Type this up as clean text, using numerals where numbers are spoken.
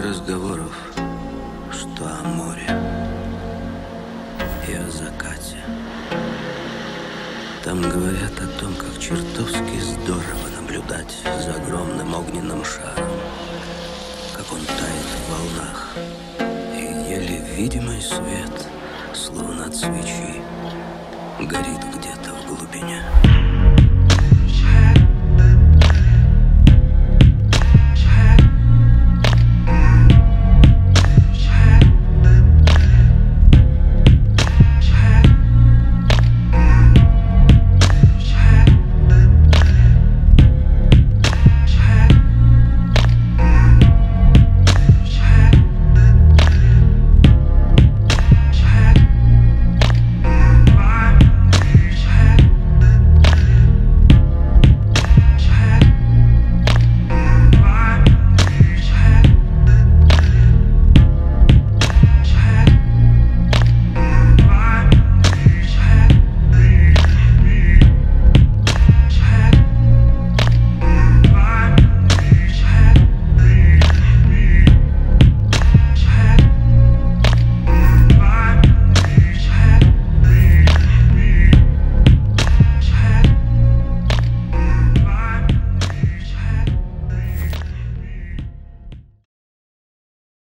разговоров, что о море и о закате. Там говорят о том, как чертовски здорово наблюдать за огромным огненным шаром, как он тает в волнах, и еле видимый свет, словно от свечи, горит где-то в глубине.